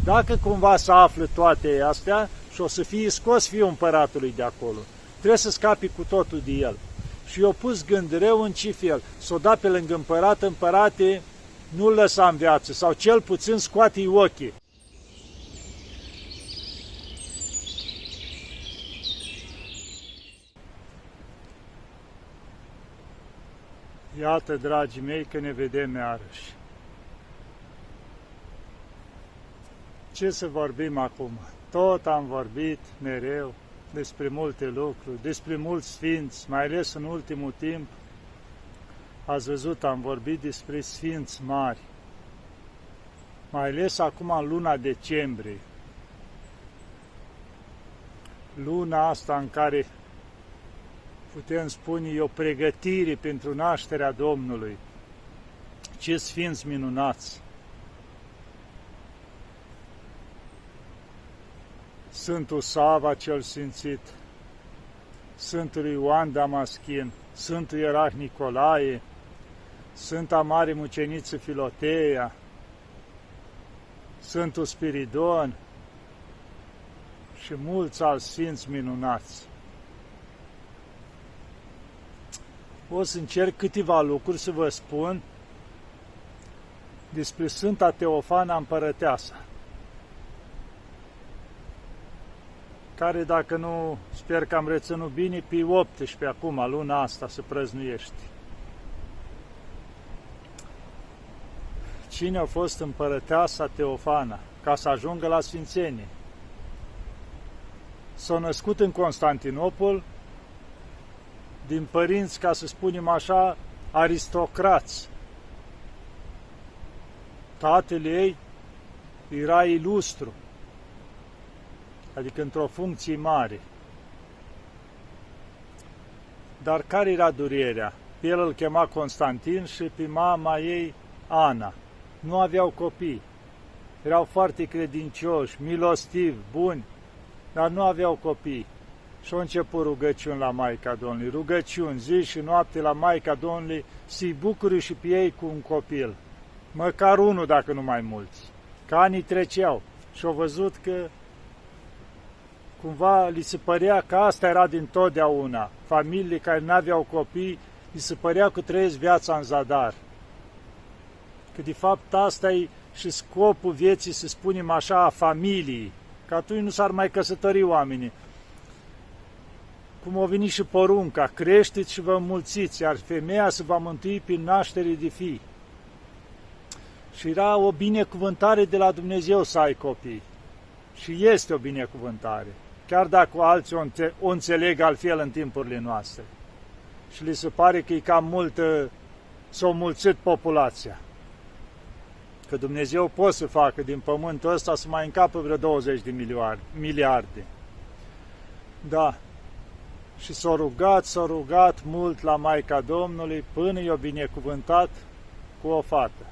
Dacă cumva să află toate astea și o să fie scos fiul împăratului de acolo, trebuie să scapi cu totul de el. Și i-a pus gând rău în ce fel? S-o da pe lângă împărat, împărate, nu-l lăsa în viață, sau cel puțin scoate-i ochii. Iată, dragii mei, că ne vedem iarăși. Ce să vorbim acum? Tot am vorbit mereu despre multe lucruri, despre mulți sfinți, mai ales în ultimul timp. Ați văzut, am vorbit despre sfinți mari, mai ales acum în luna decembrie. Luna asta în care putem spune e o pregătire pentru nașterea Domnului. Ce sfinți minunați! Sfântul Sava cel Sfințit, Sfântul Ioan Damaschin, Sfântul Ierarh Nicolae, Sfânta Mare Muceniță Filoteia, Sfântul Spiridon și mulți alți sfinți minunați. O să încerc câteva lucruri să vă spun despre Sfânta Teofana Împărăteasa, care, dacă nu, sper că am reținut bine, pe 18 acum, luna asta, se prăznuiește. Cine a fost împărăteasa Teofana, ca să ajungă la sfințenie? S-a născut în Constantinopol, din părinți, ca să spunem așa, aristocrați. Tatăl ei era ilustru, adică într-o funcție mare. Dar care era durerea? Pe el îl chema Constantin și pe mama ei Ana. Nu aveau copii. Erau foarte credincioși, milostivi, buni, dar nu aveau copii. Și au început rugăciuni la Maica Domnului, rugăciuni zi și noapte la Maica Domnului, să-i bucure și pe ei cu un copil. Măcar unul, dacă nu mai mulți. Că anii treceau și au văzut că cumva li se părea că asta era din totdeauna. Familiile care nu aveau copii, li se părea că trăiesc viața în zadar. Că de fapt asta e și scopul vieții, să spunem așa, a familiei. Că atunci nu s-ar mai căsători oamenii. Cum a venit și porunca, creșteți și vă înmulțiți, iar femeia se va mântui prin naștere de fii. Și era o binecuvântare de la Dumnezeu să ai copii. Și este o binecuvântare, chiar dacă alții o înțeleg altfel în timpurile noastre. Și li se pare că e cam multă, s-a înmulțit populația. Că Dumnezeu poate să facă din pământul ăsta să mai încapă vreo 20 de miliarde. Da. Și s-a rugat mult la Maica Domnului până i-a binecuvântat cu o fată.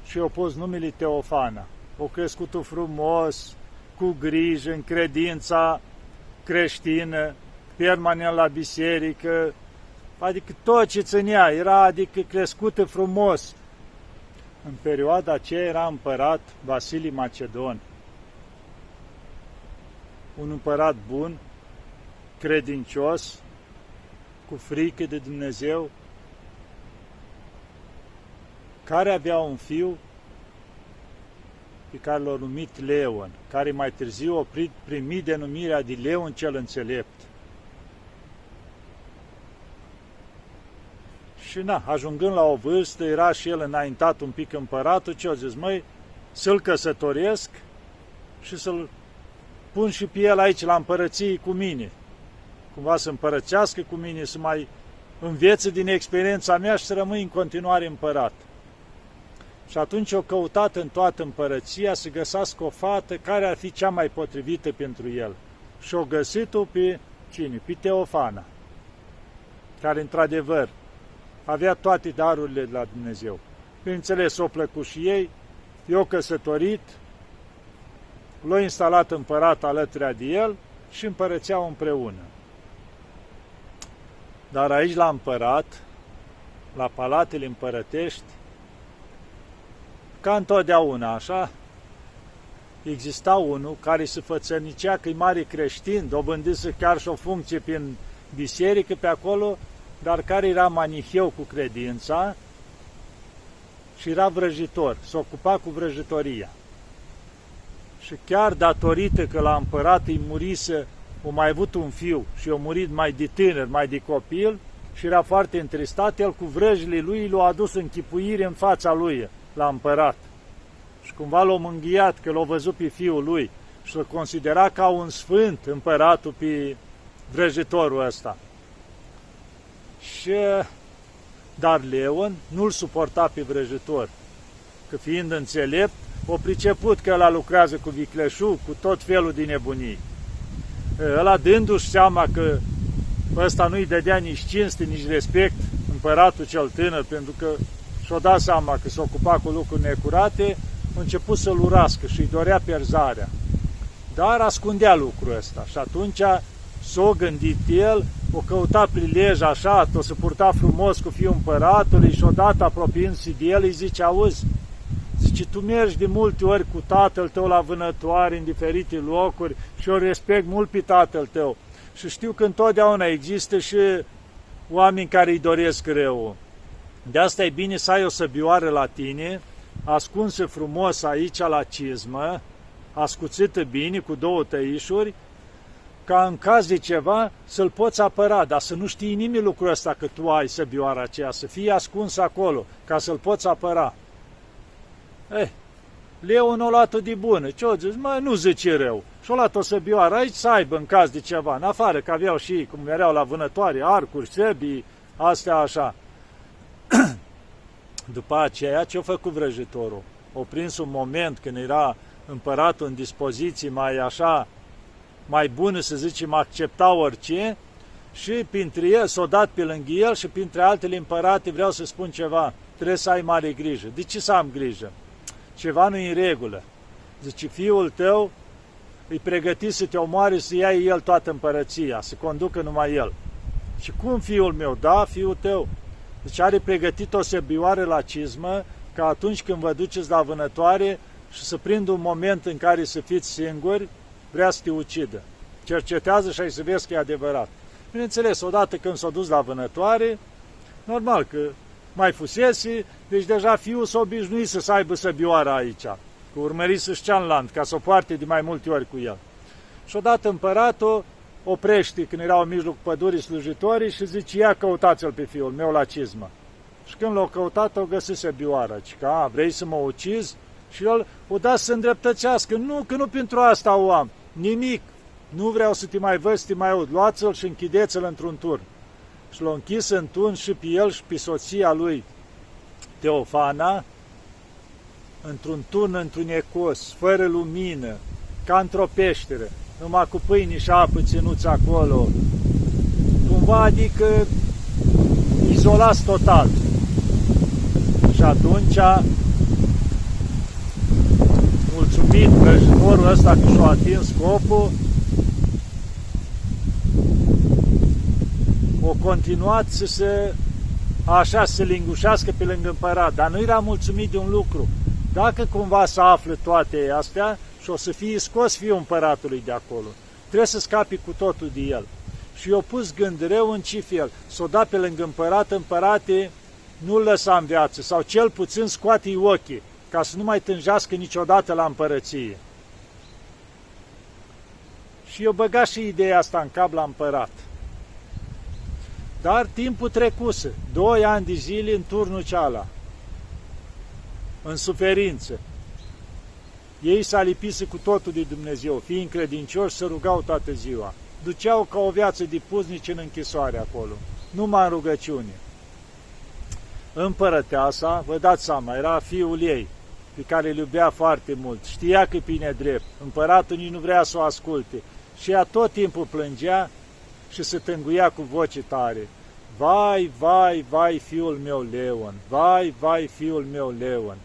Și i-a pus numele Teofana. O crescut frumos, cu grijă, în credința creștină, permanent la biserică, adică tot ce ținea, era adică crescută frumos. În perioada aceea era împărat Vasilii Macedon, un împărat bun, credincios, cu frică de Dumnezeu, care avea un fiu pe care l-a numit Leon, care mai târziu a primit denumirea de Leon cel Înțelept. Și ajungând la o vârstă, era și el înaintat un pic împăratul, ce-a zis, măi, să-l căsătoresc și să-l pun și pe el aici la împărăție cu mine, cumva să împărățească cu mine, să mai învețe din experiența mea și să rămâi în continuare împărat. Și atunci o căutat în toată împărăția să găsească o fată care ar fi cea mai potrivită pentru el. Și o găsit-o pe cine? Pe Teofana, care într-adevăr avea toate darurile de la Dumnezeu. Bineînțeles, o plăcut și ei, i-o căsătorit, l-a instalat împărat alături de el și împărățeau împreună. Dar aici la împărat, la palatele împărătești, ca întotdeauna, așa, exista unul care se fățărnicea că e mare creștin, dobândise chiar și o funcție prin biserică pe acolo, dar care era maniheu cu credința și era vrăjitor, se ocupa cu vrăjitoria. Și chiar datorită că la împărat îi murise, o mai avut un fiu și a murit mai de tânăr, mai de copil, și era foarte întristat, el cu vrăjile lui l-a adus în chipuire în fața lui, la împărat. Și cumva l-a mânghiat că l-a văzut pe fiul lui și l-a considera ca un sfânt împăratul pe vrăjitorul ăsta. Dar Leon nu-l suporta pe vrăjitor, că fiind înțelept, o priceput că ăla lucrează cu vicleșug, cu tot felul de nebunii. Ăla dându-și seama că ăsta nu-i dădea nici cinste, nici respect, împăratul cel tânăr, pentru că și-o dat seama că se ocupa cu lucruri necurate, a început să-l urască și îi dorea pierzarea. Dar ascundea lucrul ăsta și atunci s-o gândit el, o căuta prilej așa, o să purta frumos cu fiul împăratului și odată apropiindu-se de el îi zice, auzi, zice, tu mergi de multe ori cu tatăl tău la vânătoare în diferite locuri și eu respect mult pe tatăl tău și știu că întotdeauna există și oameni care îi doresc rău. De asta e bine să ai o săbioară la tine, ascunsă frumos aici la cizmă, ascuțită bine cu 2 tăișuri, ca în caz de ceva să-l poți apăra, dar să nu știi nimic lucrul ăsta că tu ai săbioara aceea, să fie ascuns acolo, ca să-l poți apăra. Leon o luat-o de bună, ce-o zis? Mă, nu zice rău. Și-o luat o săbioară aici să aibă în caz de ceva, în afară, că aveau și ei, cum erau la vânătoare, arcuri, săbii, astea așa. După aceea, ce-a făcut vrăjitorul? O prins un moment când era împăratul în dispoziții mai așa, mai bună, să zicem, accepta orice, și printre el s-o dat pe lângă el și printre altele împărate vreau să spun ceva, trebuie să ai mare grijă. De ce să am grijă? Ceva nu-i în regulă. Zice, fiul tău îi pregătit să te omoare, să ia el toată împărăția, să conducă numai el. Și cum fiul meu? Da, fiul tău. Deci are pregătit o săbioară la cizmă, ca atunci când vă duceți la vânătoare și să prindă un moment în care să fiți singuri, vrea să te ucidă. Cercetează și ai să vezi că e adevărat. Bineînțeles, odată când s-a dus la vânătoare, normal că mai fusese, deci deja fiul s-a obișnuit să aibă săbioara aici, că urmărise-și cealaltă, ca să o poarte de mai multe ori cu el. Și odată împăratul oprește când erau în mijlocul pădurii slujitorii și zice, ia căutați-l pe fiul meu la cizmă. Și când l-au căutat, o găsit săbioara. Zice, vrei să mă ucizi? Și el o da să îndreptățească. Nu, că nu pentru asta o am. Nimic. Nu vreau să te mai văd, să te mai aud. Luați-l și închideți-l într-un turn. Și l-a închis în turn și pe el și pe soția lui Teofana, într-un turn întunecos, fără lumină, ca într-o peșteră, numai cu pâine și apă ținuți acolo. Cumva, adică, izolați total. Și atunci, mulțumit vrăjitorul ăsta că și-a atins scopul, o continuat să se lingușească pe lângă împărat, dar nu era mulțumit de un lucru. Dacă cumva să află toate astea și o să fie scos fiul împăratului de acolo, trebuie să scapi cu totul de el. Și i-a pus gând rău în ce fel? S-o da pe lângă împărat, împărate nu-l lăsa în viață, sau cel puțin scoate-i ochii, ca să nu mai tânjească niciodată la împărăție. Și i-a băgat și ideea asta în cap la împărat. Dar timpul trecuse, 2 ani de zile în turnul ceala, în suferință. Ei s-a lipise cu totul de Dumnezeu, fiind credincioși, se rugau toată ziua. Duceau ca o viață de puznici în închisoare acolo, numai în rugăciune. Împărăteasa, vă dați seama, era fiul ei, pe care îl iubea foarte mult, știa că e pe nedrept, împăratul nici nu vrea să o asculte și ea tot timpul plângea și se tânguia cu voce tare. Vai, vai, vai, fiul meu Leon, vai, vai, fiul meu Leon.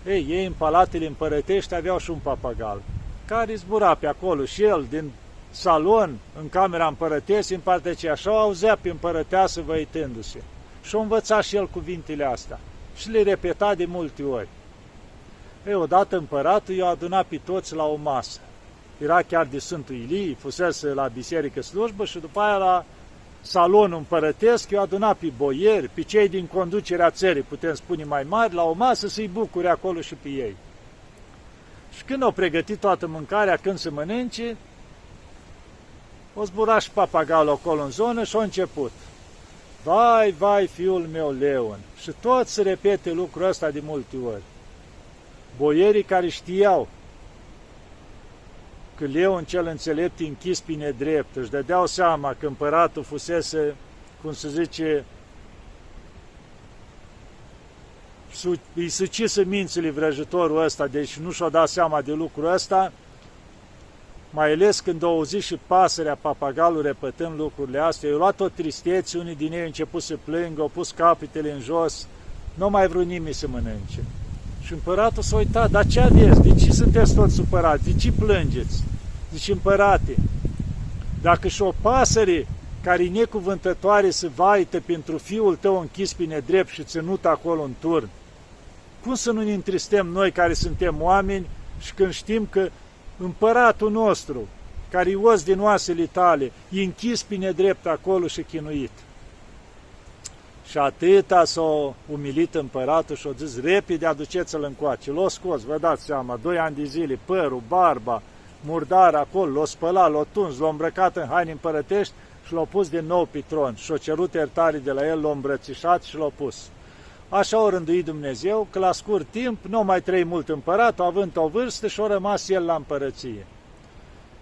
Ei în palatele împărătești aveau și un papagal, care zbura pe acolo și el din salon, în camera împărătesii, în partea aceea, și o auzea pe împărăteasă văitându-se. Și-o învăța și el cuvintele astea și le repeta de multe ori. Ei, odată împăratul i-a adunat pe toți la o masă. Era chiar de Sfântul Ilie, fusese la biserică slujbă și după aia la salonul împărătesc i-a adunat pe boieri, pe cei din conducerea țării, putem spune mai mari, la o masă să-i bucure acolo și pe ei. Și când au pregătit toată mâncarea, când se mănânce, o zbura și papagalul acolo în zonă și a început. Vai, vai, fiul meu Leon! Și tot se repete lucrul ăsta de multe ori. Boierii care știau că Leon cel înțelept închis pe nedrept, își dădeau seama că împăratul fusese, cum se zice, îi sucisă mințile vrăjitorul ăsta, deci nu și-o dat seama de lucrul ăsta, mai ales când au auzit și pasărea, papagalul, repetând lucrurile astea, i-au luat o tristețe, unii din ei au început să plângă, au pus capetele în jos, nu mai vrut nimeni să mănânce. Și împăratul s-a uitat, dar ce aveți? De ce sunteți toți supărați? De ce plângeți? Zice, împărate, dacă și o pasăre care e necuvântătoare să vaită pentru fiul tău închis pe nedrept și ținut acolo în turn, cum să nu ne întristăm noi care suntem oameni și când știm că împăratul nostru, care e os din oasele tale, e închis pe nedrept acolo și chinuit? Și atâta s-a umilit împăratul și a zis, repede aduceți-l încoace. L-a scos, vă dați seama, 2 ani de zile, părul, barba, murdar acolo, l-a spălat, l-a tuns, l-a îmbrăcat în haine împărătești și l-a pus din nou pe tron. Și-a cerut iertare de la el, l-a îmbrățișat și l-a pus. Așa a rânduit Dumnezeu că la scurt timp nu mai trăi mult împăratul, având o vârstă, și a rămas el la împărăție.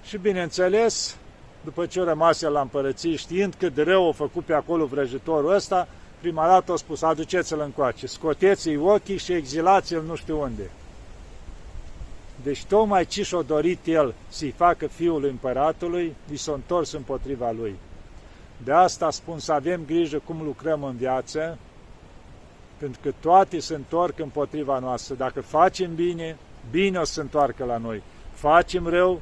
Și bineînțeles, după ce a rămas el la împărăție, știind cât de rău a făcut pe acolo vrăjitorul ăsta, prima dată a spus, aduceți-l încoace, scoteți-i ochii și exilați-l nu știu unde. Deci tocmai ce și-a dorit el să-i facă fiul împăratului, i s-a întors împotriva lui. De asta spun să avem grijă cum lucrăm în viață, pentru că toate se întorc împotriva noastră. Dacă facem bine, bine o să se întoarcă la noi. Facem rău,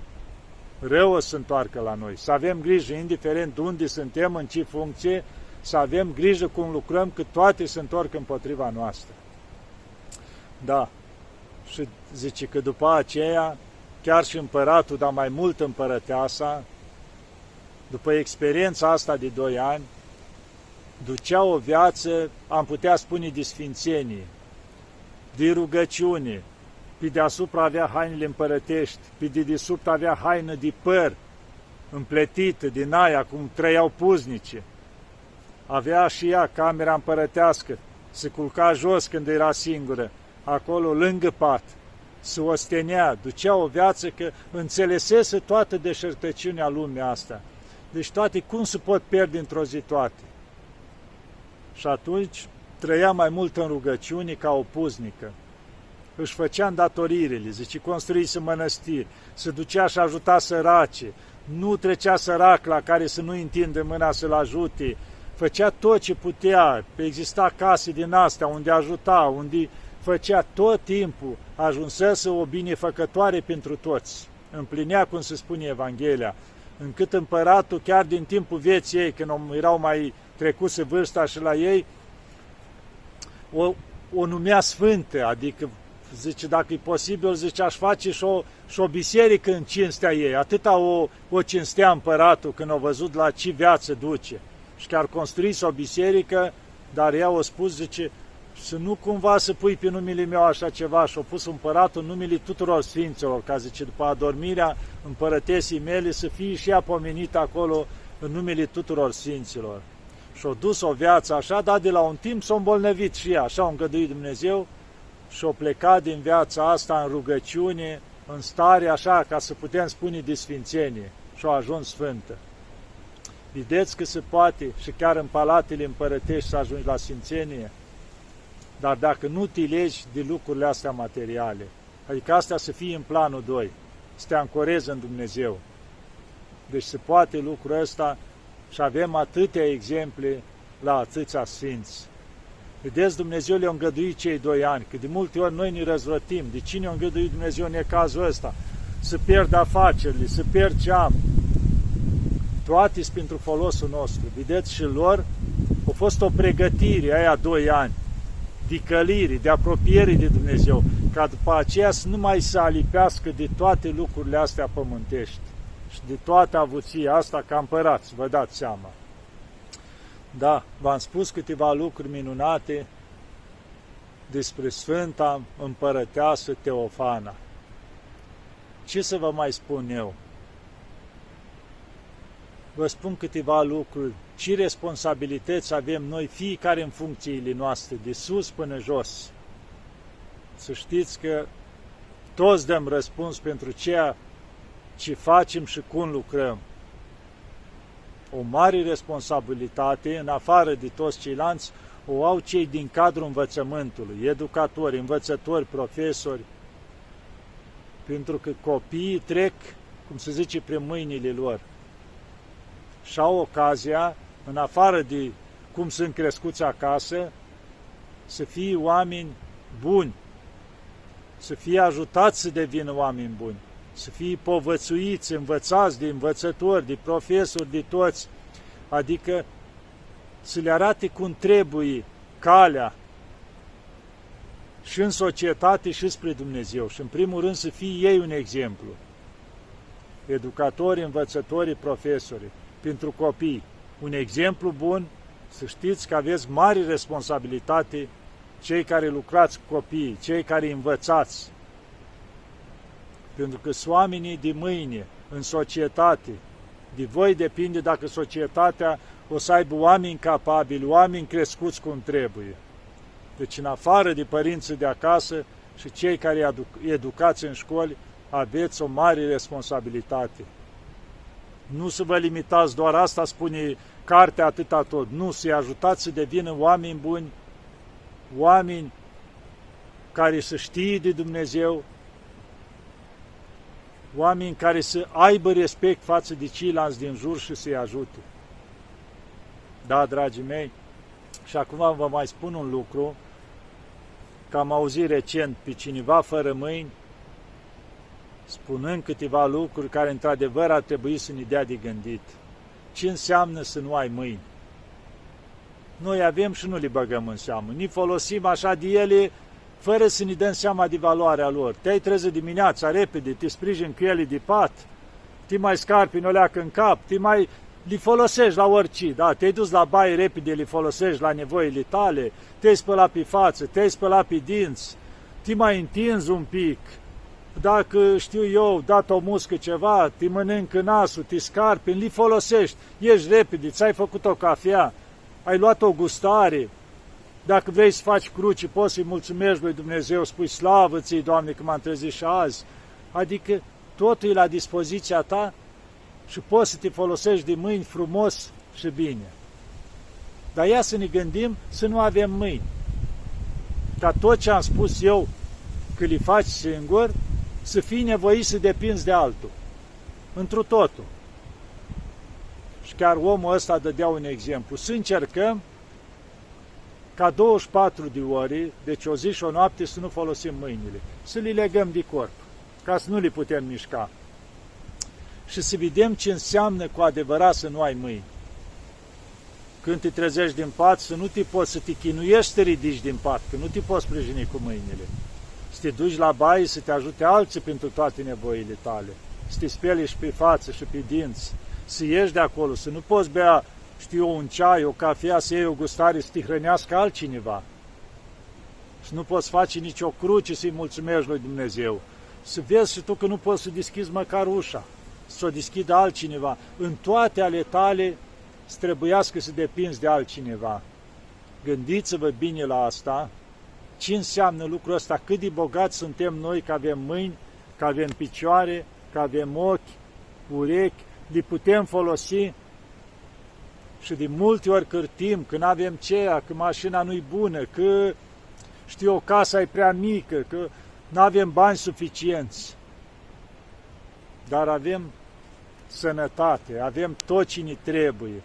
rău o să se întoarcă la noi. Să avem grijă, indiferent unde suntem, în ce funcție, să avem grijă cum lucrăm, că toate se întorc împotriva noastră. Da. Și zice că după aceea, chiar și împăratul, dar mai mult împărăteasa, după experiența asta de 2 ani, ducea o viață, am putea spune, de sfințenie, de rugăciune, pe deasupra avea hainele împărătești, pe dedesubt avea haină de păr, împletită din aia, cum trăiau puznice. Avea și ea camera împărătească, se culca jos când era singură, acolo lângă pat, se ostenea, ducea o viață că înțelesese toată deșertăciunea lumii asta. Deci toate cum se pot pierde într-o zi toate. Și atunci trăia mai mult în rugăciune ca o puznică. Își făcea îndatoririle, zice, construise mănăstiri, se ducea și ajuta sărace, nu trecea sărac la care să nu întinde mâna să-l ajute, făcea tot ce putea, exista case din astea unde ajuta, unde făcea tot timpul, ajunsese o binefăcătoare pentru toți. Împlinea, cum se spune Evanghelia, încât împăratul, chiar din timpul vieții ei, când erau mai trecuse vârsta și la ei, o numea sfântă, adică, zice, dacă e posibil, zice, aș face și o biserică în cinstea ei. Atâta o cinstea împăratul când a văzut la ce viață duce. Și chiar construise o biserică, dar ea a spus, zice, să nu cumva să pui pe numele meu așa ceva, și a pus împăratul în numele tuturor sfinților, ca zice, după adormirea împărătesii mele, să fie și ea pomenită acolo în numele tuturor sfinților. Și-a dus o viață așa, dar de la un timp s-a îmbolnăvit și ea, așa a îngăduit Dumnezeu, și-a plecat din viața asta în rugăciune, în stare așa, ca să putem spune de sfințenie, și-a ajuns sfântă. Vedeți că se poate și chiar în palatele împărătești să ajungi la sfințenie, dar dacă nu te legi de lucrurile astea materiale, adică astea să fie în planul 2, să te ancorezi în Dumnezeu. Deci se poate lucrul ăsta și avem atâtea exemple la atâția sfinți. Vedeți, Dumnezeu le-a îngăduit cei 2 ani, că de multe ori noi ne răzvrătim. De cine a îngăduit Dumnezeu în cazul ăsta? Să pierd afacerile, să pierd ce am. Toate sunt pentru folosul nostru. Vedeți, și lor a fost o pregătire aia 2 ani, de călire, de apropiere de Dumnezeu. ca după aceea să nu mai se alipească de toate lucrurile astea pământești și de toată avuția asta ca împărați, vă dați seama. Da, v-am spus câteva lucruri minunate despre Sfânta Împărăteasă Teofana. Ce să vă mai spun eu? Vă spun câteva lucruri, ce responsabilități avem noi, fiecare în funcțiile noastre, de sus până jos. Să știți că toți dăm răspuns pentru ceea ce facem și cum lucrăm. O mare responsabilitate, în afară de toți ceilalți, o au cei din cadrul învățământului, educatori, învățători, profesori, pentru că copiii trec, cum se zice, prin mâinile lor și au ocazia, în afară de cum sunt crescuți acasă, să fie oameni buni, să fie ajutați să devină oameni buni, să fie povățuiți, învățați de învățători, de profesori, de toți, adică să le arate cum trebuie calea și în societate și spre Dumnezeu și în primul rând să fie ei un exemplu. Educatorii, învățătorii, profesorii, pentru copii, un exemplu bun, să știți că aveți mari responsabilitate cei care lucrați cu copiii, cei care învățați, pentru că sunt oamenii de mâine în societate. De voi depinde dacă societatea o să aibă oameni capabili, oameni crescuți cum trebuie. Deci, în afară de părinții de acasă și cei care educați în școli, aveți o mare responsabilitate. Nu să vă limitați doar asta, spune cartea atâta tot. Nu, să-i ajutați să devină oameni buni, oameni care să știe de Dumnezeu, oameni care să aibă respect față de ceilalți din jur și să-i ajute. Da, dragii mei, și acum vă mai spun un lucru, că am auzit recent pe cineva fără mâini, spunând câteva lucruri care într-adevăr ar trebui să ne dea de gândit. Ce înseamnă să nu ai mâini? Noi avem și nu le băgăm în seamă, ne folosim așa de ele fără să ne dăm seama de valoarea lor. Te-ai trezit dimineața repede, te sprijini cu ele de pat, te mai scarpi în o leacă în cap, le folosești la orice, da? Te-ai dus la baie repede, le folosești la nevoile tale, te-ai spălat pe față, te-ai spălat pe dinți, te mai întinzi un pic, dacă, știu eu, dat o muscă ceva, te mănâncă nasul, te scarpi, le folosești, ieși repede, ți-ai făcut o cafea, ai luat o gustare, dacă vrei să faci cruci, poți să-i mulțumești lui Dumnezeu, spui slavă ție, Doamne, că m-am trezit și azi, adică totul e la dispoziția ta și poți să te folosești de mâini frumos și bine. Dar ia să ne gândim să nu avem mâini, ca tot ce am spus eu, că le faci singur, să fii nevoit să depinzi de altul, întru totul. Și chiar omul ăsta dădea un exemplu. Să încercăm ca 24 de ore, deci o zi și o noapte, să nu folosim mâinile, să le legăm de corp, ca să nu le putem mișca. Și să vedem ce înseamnă cu adevărat să nu ai mâini. Când te trezești din pat, să nu te poți, să te chinuiești să te ridici din pat, că nu te poți sprijini cu mâinile. Să te duci la baie, să te ajute alții pentru toate nevoile tale, să te speli și pe față și pe dinți, să ieși de acolo, să nu poți bea, știu eu, un ceai, o cafea, să iei o gustare, să te hrănească altcineva. Și nu poți face nicio cruce să-i mulțumești lui Dumnezeu. Să vezi și tu că nu poți să deschizi măcar ușa, să o deschidă altcineva. În toate ale tale să trebuiască să depinzi de altcineva. Gândiți-vă bine la asta, ce înseamnă lucrul ăsta, cât de bogați suntem noi că avem mâini, că avem picioare, că avem ochi, urechi, le putem folosi și de multe ori cârtim, că nu avem ceea, că mașina nu-i bună, că, știu eu, casa e prea mică, că nu avem bani suficienți. Dar avem sănătate, avem tot ce ne trebuie.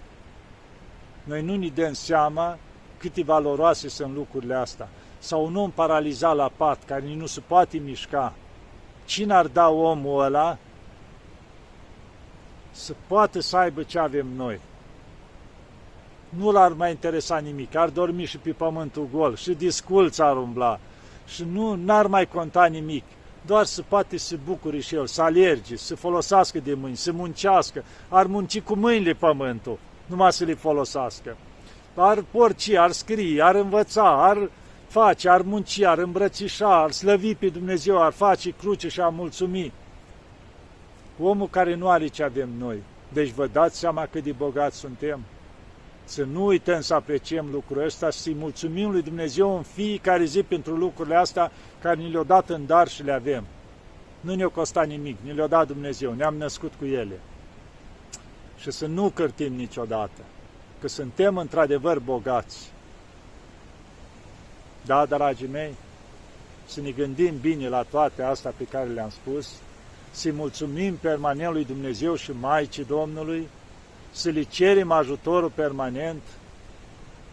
Noi nu ne dăm seama cât de valoroase sunt lucrurile astea. Sau un om paralizat la pat, care nu se poate mișca. Cine ar da omul ăla să poată să aibă ce avem noi? Nu l-ar mai interesa nimic, ar dormi și pe pământul gol, și disculț ar umbla, și n-ar mai conta nimic, doar să poate să bucure și el, să alerge, să folosească de mâini, să muncească, ar munci cu mâinile pământul, numai să le folosească. Ar porci, ar scrie, ar învăța, ar face, ar munci, ar îmbrățișa, ar slăvi pe Dumnezeu, ar face cruce și ar mulțumi. Omul care nu are ce avem noi. Deci vă dați seama cât de bogați suntem? Să nu uităm să apreciem lucrul ăsta și să-i mulțumim lui Dumnezeu în fiecare zi pentru lucrurile astea care ni le-au dat în dar și le avem. Nu ne-a costat nimic, ni le-a dat Dumnezeu, ne-am născut cu ele. Și să nu cârtim niciodată, că suntem într-adevăr bogați. Da, dragii mei, să ne gândim bine la toate astea pe care le-am spus, să-i mulțumim permanent lui Dumnezeu și Maicii Domnului, să le cerem ajutorul permanent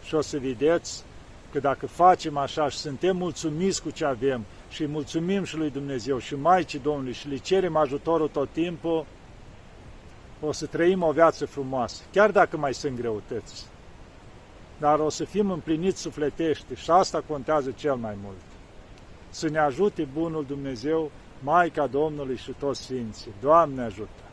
și o să vedeți că dacă facem așa și suntem mulțumiți cu ce avem și îi mulțumim și lui Dumnezeu și Maicii Domnului și le cerem ajutorul tot timpul, o să trăim o viață frumoasă, chiar dacă mai sunt greutăți. Dar o să fim împliniți sufletește și asta contează cel mai mult. Să ne ajute bunul Dumnezeu, Maica Domnului și toți Sfinții. Doamne ajută!